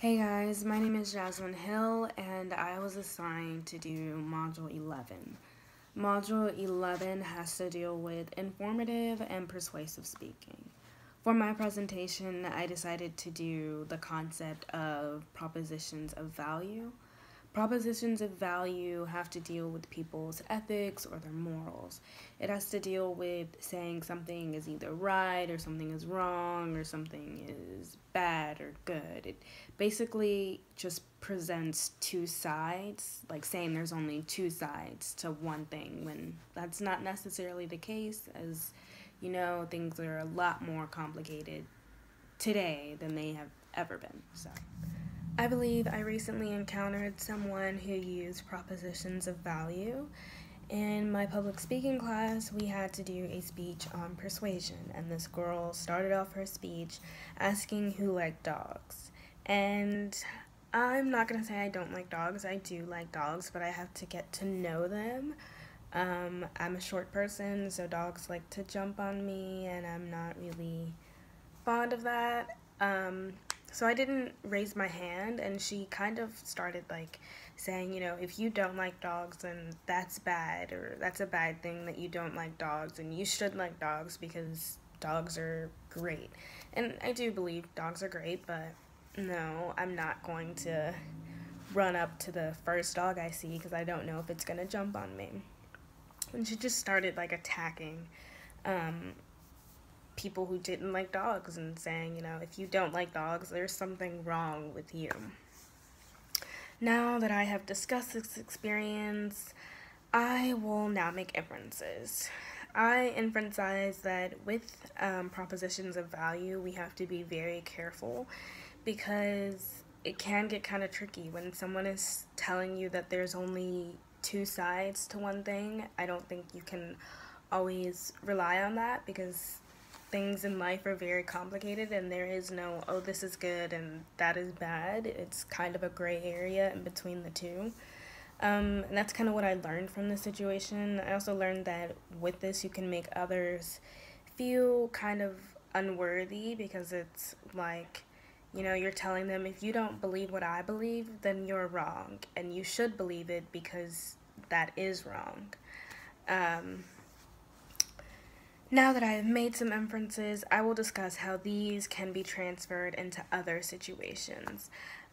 Hey guys, my name is Jasmine Hill and I was assigned to do Module 11. Module 11 has to deal with informative and persuasive speaking. For my presentation, I decided to do the concept of propositions of value. Propositions of value have to deal with people's ethics or their morals. It has to deal with saying something is either right or something is wrong or something is bad or good. It basically just presents two sides, like saying there's only two sides to one thing when that's not necessarily the case, as you know, things are a lot more complicated today than they have ever been. So I believe I recently encountered someone who used propositions of value. In my public speaking class, we had to do a speech on persuasion, and this girl started off her speech asking who liked dogs. And I'm not going to say I don't like dogs. I do like dogs, but I have to get to know them. I'm a short person, so dogs like to jump on me, and I'm not really fond of that. So I didn't raise my hand, and she kind of started like saying, if you don't like dogs, then that's bad, or that's a bad thing that you don't like dogs, and you should like dogs because dogs are great. And I do believe dogs are great, but no, I'm not going to run up to the first dog I see because I don't know if it's gonna jump on me. And she just started like attacking people who didn't like dogs and saying, if you don't like dogs, there's something wrong with you. Now that I have discussed this experience, I will now make inferences. I inferencize that with propositions of value, we have to be very careful because it can get kind of tricky when someone is telling you that there's only two sides to one thing. I don't think you can always rely on that because things in life are very complicated and there is no, oh, this is good and that is bad. It's kind of a gray area in between the two. And that's kind of what I learned from this situation. I also learned that with this, you can make others feel kind of unworthy because it's like, you're telling them, if you don't believe what I believe, then you're wrong. And you should believe it because that is wrong. Now that I have made some inferences, I will discuss how these can be transferred into other situations.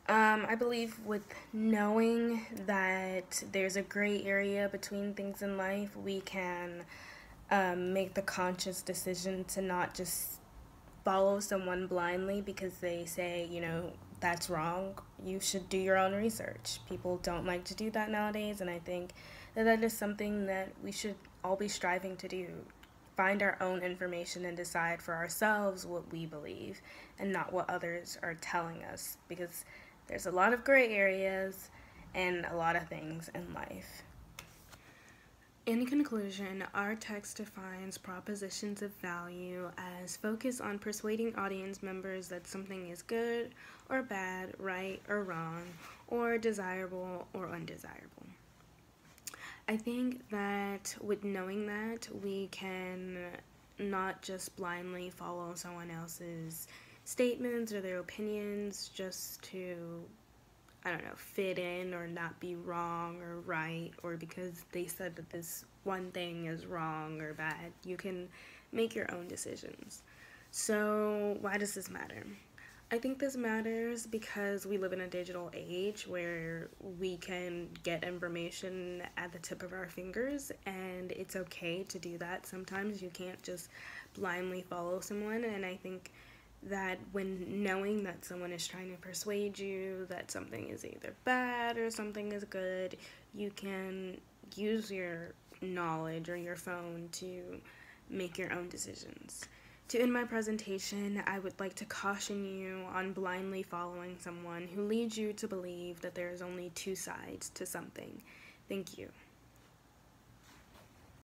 I believe with knowing that there's a gray area between things in life, we can make the conscious decision to not just follow someone blindly because they say, that's wrong. You should do your own research. People don't like to do that nowadays, and I think that is something that we should all be striving to do. Find our own information and decide for ourselves what we believe and not what others are telling us, because there's a lot of gray areas and a lot of things in life. In conclusion, our text defines propositions of value as focus on persuading audience members that something is good or bad, right or wrong, or desirable or undesirable. I think that with knowing that, we can not just blindly follow someone else's statements or their opinions just to, fit in or not be wrong or right, or because they said that this one thing is wrong or bad. You can make your own decisions. So why does this matter? I think this matters because we live in a digital age where we can get information at the tip of our fingers, and it's okay to do that. Sometimes you can't just blindly follow someone, and I think that when knowing that someone is trying to persuade you that something is either bad or something is good, you can use your knowledge or your phone to make your own decisions. To end my presentation, I would like to caution you on blindly following someone who leads you to believe that there is only two sides to something. Thank you.